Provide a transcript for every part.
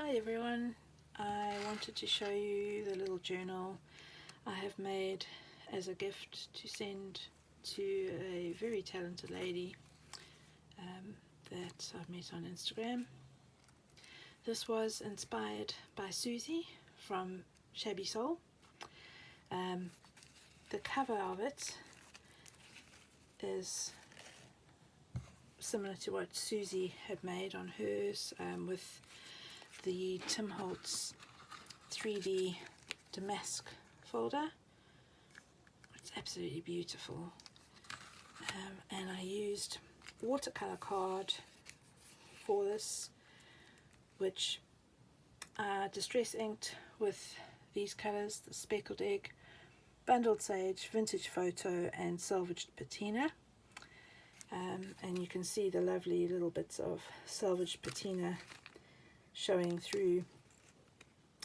Hi everyone, I wanted to show you the little journal I have made as a gift to send to a very talented lady that I've met on Instagram. This was inspired by Susie from Shabby Soul. The cover of it is similar to what Susie had made on hers, with the Tim Holtz 3D Damask folder. It's absolutely beautiful, and I used watercolor card for this, which I distress inked with these colors: the Speckled Egg, Bundled Sage, Vintage Photo and Salvaged Patina. And you can see the lovely little bits of Salvaged Patina showing through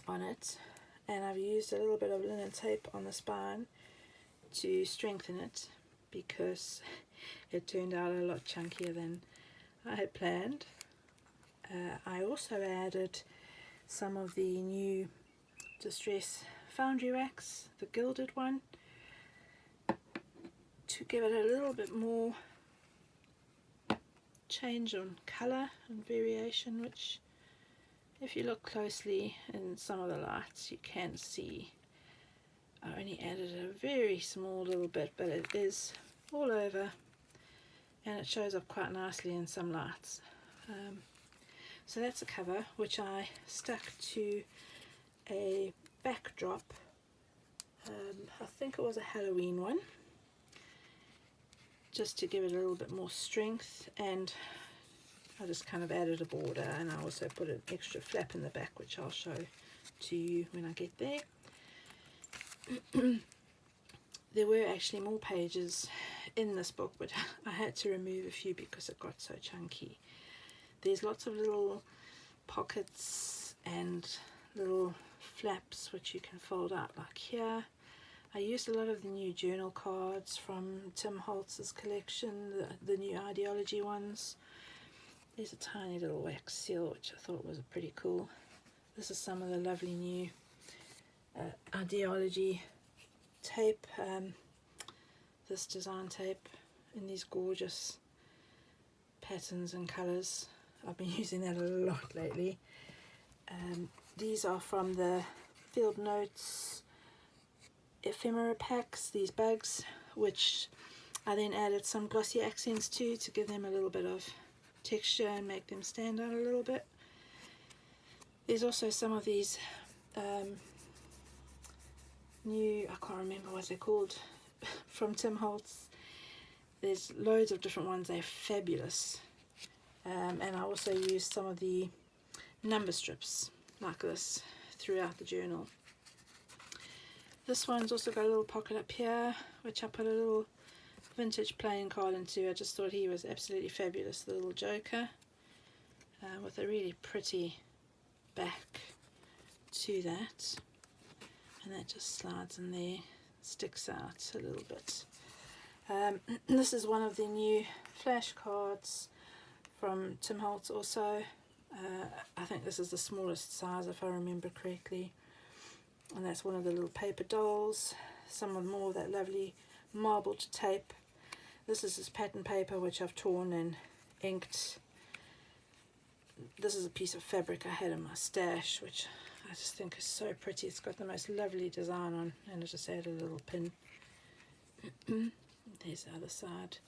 on it, and I've used a little bit of linen tape on the spine to strengthen it because it turned out a lot chunkier than I had planned. I also added some of the new Distress Foundry wax, the Gilded one, to give it a little bit more change on colour and variation, which if you look closely in some of the lights you can see. I only added a very small little bit, but it is all over and it shows up quite nicely in some lights. So that's a cover which I stuck to a backdrop. I think it was a Halloween one, just to give it a little bit more strength, and I just kind of added a border, and I also put an extra flap in the back which I'll show to you when I get there. There were actually more pages in this book, but I had to remove a few because it got so chunky. There's lots of little pockets and little flaps which you can fold out like here. I used a lot of the new journal cards from Tim Holtz's collection, the new Ideology ones. There's a tiny little wax seal which I thought was pretty cool. This is some of the lovely new Ideology tape, this design tape in these gorgeous patterns and colours. I've been using that a lot lately. These are from the Field Notes Ephemera packs, these bugs, which I then added some glossy accents to give them a little bit of texture and make them stand out a little bit. There's also some of these new, I can't remember what they're called, from Tim Holtz. There's loads of different ones, they're fabulous. And I also used some of the number strips like this throughout the journal. This one's also got a little pocket up here which I put a little vintage playing card into. I just thought he was absolutely fabulous, the little Joker, with a really pretty back to that, and that just slides in there, sticks out a little bit. This is one of the new Flashcards from Tim Holtz also. I think this is the smallest size if I remember correctly, and that's one of the little paper dolls. Some of more of that lovely marbled tape. This is his pattern paper which I've torn and inked. This is a piece of fabric I had in my stash which I just think is so pretty. It's got the most lovely design on, and I just added a little pin. There's the other side.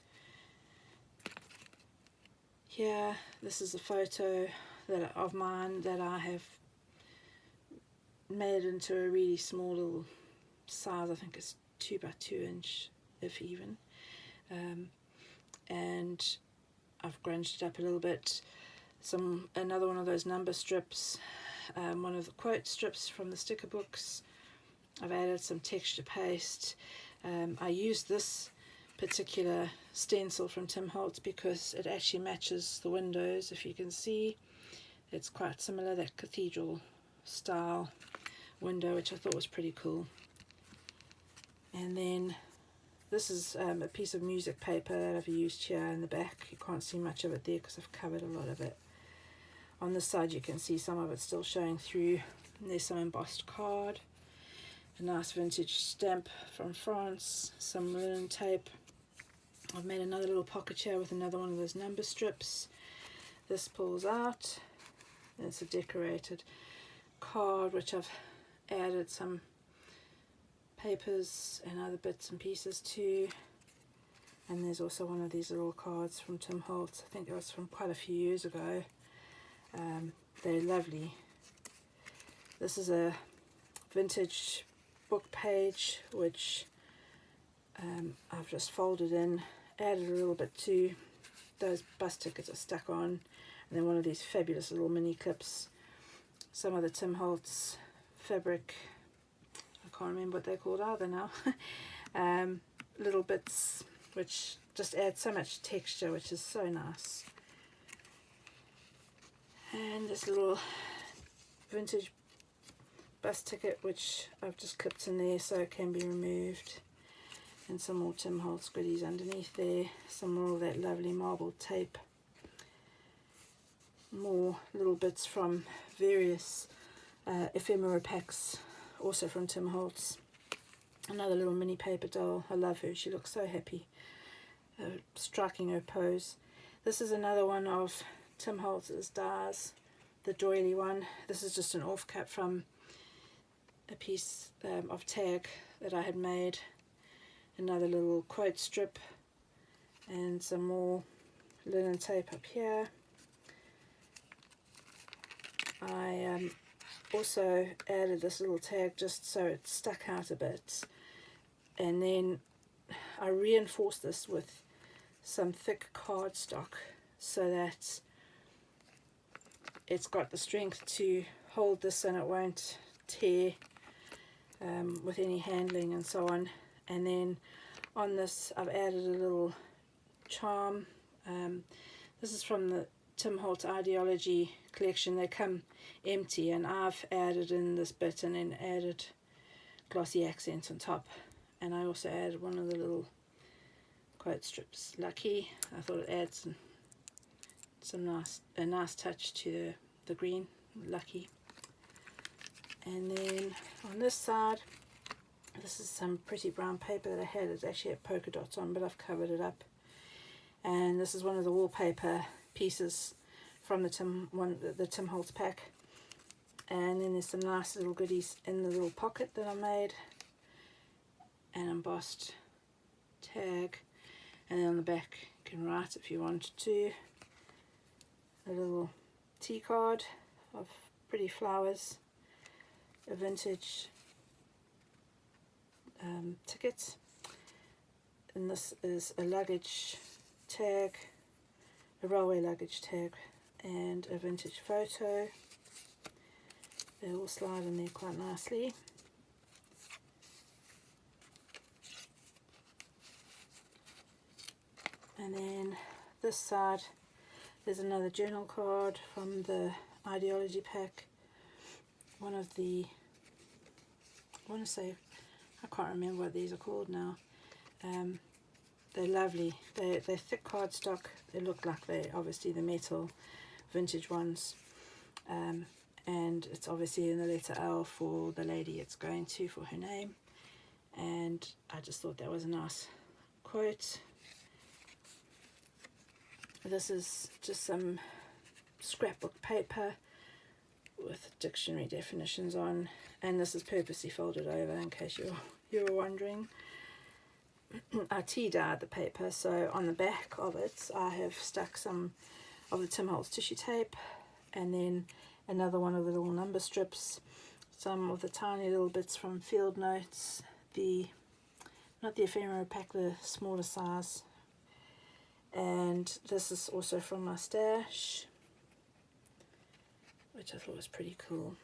Here, this is a photo of mine that I have made into a really small little size. I think it's 2 by 2 inch, if even. And I've grunged it up a little bit. Another one of those number strips, one of the quote strips from the sticker books. I've added some texture paste. I used this particular stencil from Tim Holtz because it actually matches the windows. If you can see, it's quite similar, that cathedral style window, which I thought was pretty cool. And then this is a piece of music paper that I've used here in the back. You can't see much of it there because I've covered a lot of it. On this side you can see some of it still showing through. And there's some embossed card, a nice vintage stamp from France, some linen tape. I've made another little pocket here with another one of those number strips. This pulls out, and it's a decorated card which I've added some papers and other bits and pieces to. And there's also one of these little cards from Tim Holtz. I think it was from quite a few years ago. They're lovely. This is a vintage book page which I've just folded in, added a little bit to. Those bus tickets are stuck on, and then one of these fabulous little mini clips. Some of the Tim Holtz fabric, I can't remember what they're called either now. Little bits which just add so much texture, which is so nice. And this little vintage bus ticket which I've just clipped in there so it can be removed, and some more Tim Holtz goodies underneath there, some more of that lovely marbled tape, more little bits from various ephemera packs also from Tim Holtz. Another little mini paper doll. I love her, she looks so happy, striking her pose. This is another one of Tim Holtz's dies, the doily one. This is just an offcut from a piece of tag that I had made. Another little quote strip and some more linen tape up here. I also added this little tag just so it stuck out a bit, and then I reinforced this with some thick cardstock so that it's got the strength to hold this and it won't tear with any handling and so on. And then on this I've added a little charm. This is from the Tim Holtz Ideaology collection. They come empty, and I've added in this bit and then added glossy accents on top. And I also added one of the little quote strips, Lucky. I thought it adds a nice touch to the green, Lucky. And then on this side, this is some pretty brown paper that I had. It actually had polka dots on, but I've covered it up. And this is one of the wallpaper pieces from the Tim Holtz pack. And then there's some nice little goodies in the little pocket that I made. An embossed tag, and then on the back you can write if you wanted to. A little tea card of pretty flowers, a vintage ticket, and this is a luggage tag, a railway luggage tag, and a vintage photo. They all slide in there quite nicely. And then this side, there's another journal card from the Ideology pack. One of the, I want to say, I can't remember what these are called now. They're lovely. They're thick cardstock. They look like they're obviously the metal vintage ones. And it's obviously in the letter L for the lady it's going to, for her name. And I just thought that was a nice quote. This is just some scrapbook paper with dictionary definitions on, and this is purposely folded over in case you were wondering. I tea-dyed the paper, so on the back of it I have stuck some of the Tim Holtz tissue tape, and then another one of the little number strips, some of the tiny little bits from Field Notes, not the ephemera pack, the smaller size. And this is also from my stash, which I thought was pretty cool.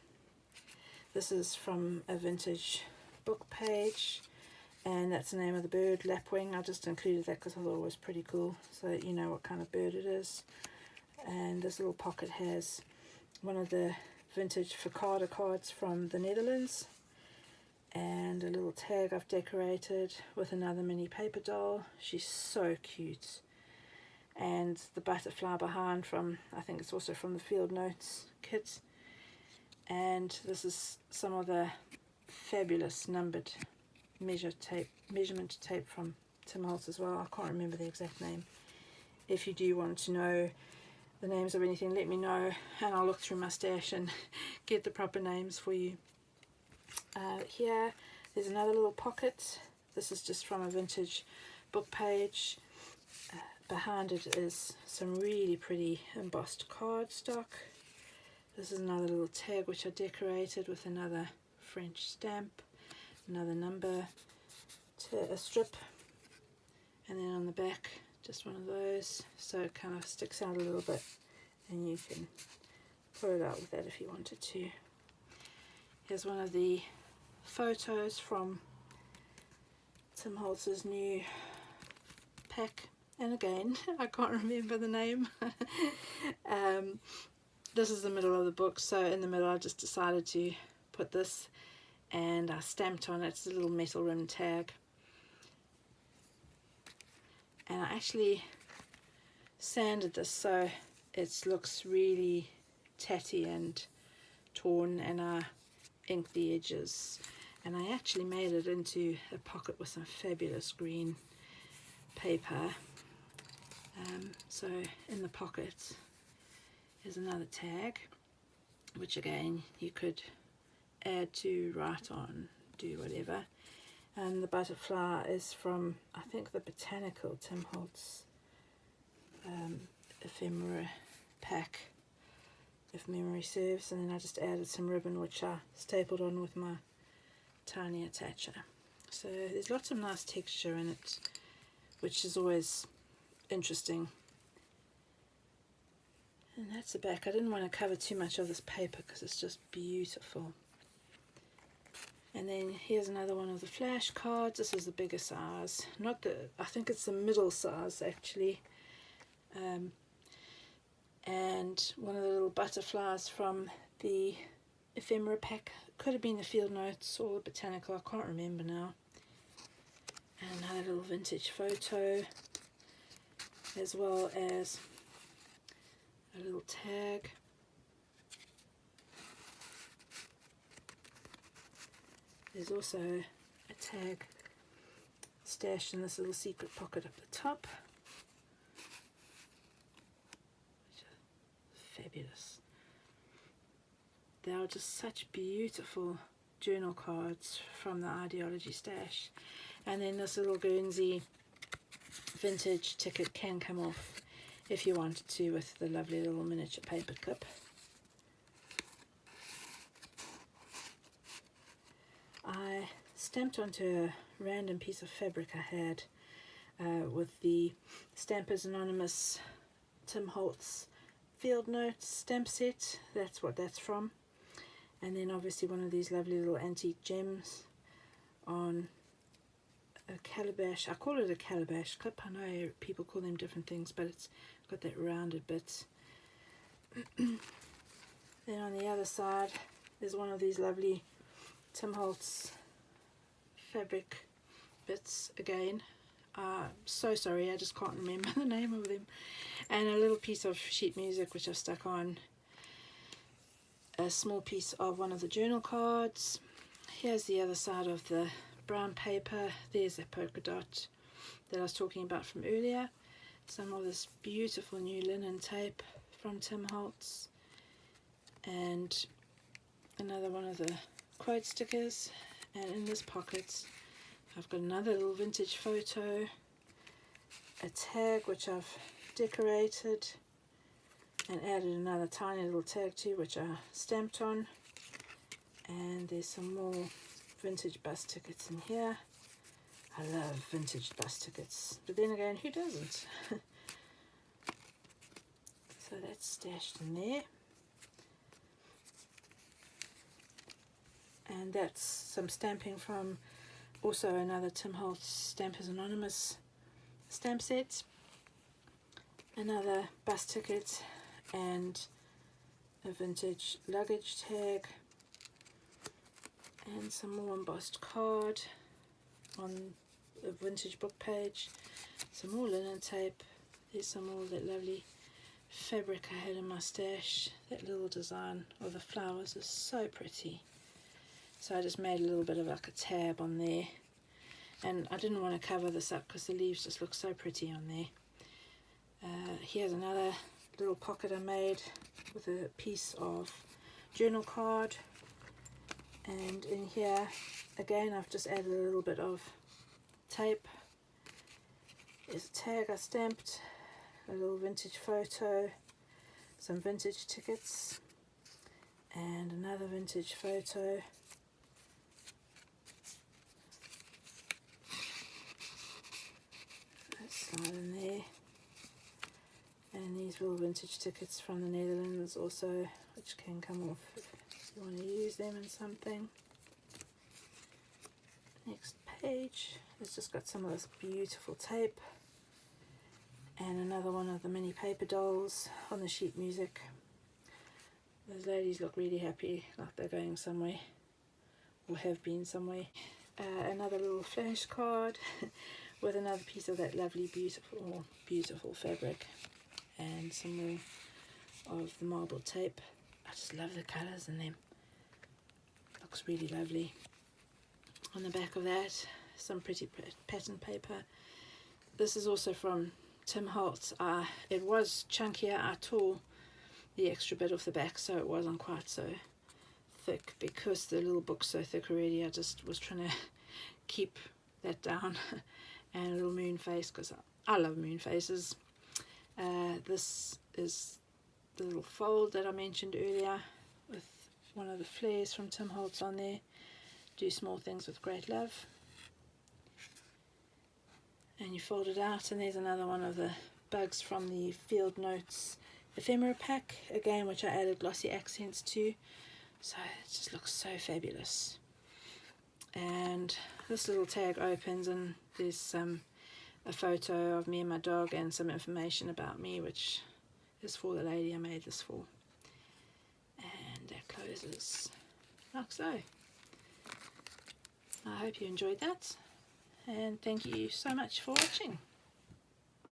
This is from a vintage book page, and that's the name of the bird, Lapwing. I just included that because I thought it was pretty cool, so that you know what kind of bird it is. And this little pocket has one of the vintage Foundry cards from the Netherlands, and a little tag I've decorated with another mini paper doll. She's so cute. and the butterfly behind from, I think it's also from the Field Notes kit. And this is some of the fabulous numbered measurement tape from Tim Holtz as well. I can't remember the exact name. If you do want to know the names of anything, let me know and I'll look through my stash and get the proper names for you. Here there's another little pocket. This is just from a vintage book page. Behind it is some really pretty embossed cardstock. This is another little tag which I decorated with another French stamp, another number, a strip, and then on the back just one of those, so it kind of sticks out a little bit and you can pull it out with that if you wanted to. Here's one of the photos from Tim Holtz's new pack, and again I can't remember the name. This is the middle of the book, so in the middle I just decided to put this, and I stamped on it a little metal rim tag, and I actually sanded this so it looks really tatty and torn, and I inked the edges, and I actually made it into a pocket with some fabulous green paper. So in the pocket is another tag, which again you could add to, write on, do whatever. And the butterfly is from, I think, the Botanical Tim Holtz Ephemera pack, if memory serves, and then I just added some ribbon which I stapled on with my tiny attacher. So there's lots of nice texture in it, which is always interesting. And that's the back. I didn't want to cover too much of this paper because it's just beautiful. And then here's another one of the Flashcards. This is the bigger size, not the, I think it's the middle size actually. And one of the little butterflies from the Ephemera pack, could have been the Field Notes or the Botanical, I can't remember now. And another little vintage photo, as well as a little tag. There's also a tag stashed in this little secret pocket up the top. Fabulous. They are just such beautiful journal cards from the Ideology stash. And then this little Guernsey vintage ticket can come off if you wanted to with the lovely little miniature paper clip. I stamped onto a random piece of fabric I had with the Stampers Anonymous Tim Holtz Field Notes stamp set. That's what that's from. And then obviously one of these lovely little antique gems on a calabash. I call it a calabash clip. I know people call them different things, but it's got that rounded bit. Then on the other side there's one of these lovely Tim Holtz fabric bits again. So sorry, I just can't remember the name of them. And a little piece of sheet music which I've stuck on a small piece of one of the journal cards. Here's the other side of the brown paper. There's that polka dot that I was talking about from earlier. Some of this beautiful new linen tape from Tim Holtz, and another one of the quote stickers. And in this pocket I've got another little vintage photo, a tag which I've decorated and added another tiny little tag to, which I stamped on. And there's some more vintage bus tickets in here. I love vintage bus tickets, but then again, who doesn't? So that's stashed in there. And that's some stamping from also another Tim Holtz Stampers Anonymous stamp set. Another bus ticket and a vintage luggage tag, and some more embossed card on a vintage book page, some more linen tape, There's some more of that lovely fabric I had in my stash. That little design of the flowers is so pretty. So I just made a little bit of like a tab on there. And I didn't want to cover this up because the leaves just look so pretty on there. Here's another little pocket I made with a piece of journal card. And in here, again, I've just added a little bit of tape. There's a tag I stamped, a little vintage photo, some vintage tickets, and another vintage photo. Let's slide in there. And these little vintage tickets from the Netherlands also, which can come off if you want to use them in something. Next page, it's just got some of this beautiful tape. And another one of the mini paper dolls on the sheet music. Those ladies look really happy, like they're going somewhere, or have been somewhere. Another little flashcard with another piece of that lovely, beautiful fabric, and some more of the marble tape. I just love the colours in them. Looks really lovely. On the back of that, some pretty pattern paper. This is also from Tim Holtz. It was chunkier. I tore the extra bit off the back so it wasn't quite so thick, because the little book's so thick already. I just was trying to keep that down. And a little moon face, because I love moon faces. This is the little fold that I mentioned earlier with one of the flares from Tim Holtz on there. Do small things with great love. And you fold it out, and there's another one of the bugs from the Field Notes Ephemera pack, again, which I added glossy accents to, so it just looks so fabulous. And this little tag opens, and there's a photo of me and my dog and some information about me, which is for the lady I made this for. And that closes like so. I hope you enjoyed that. And thank you so much for watching.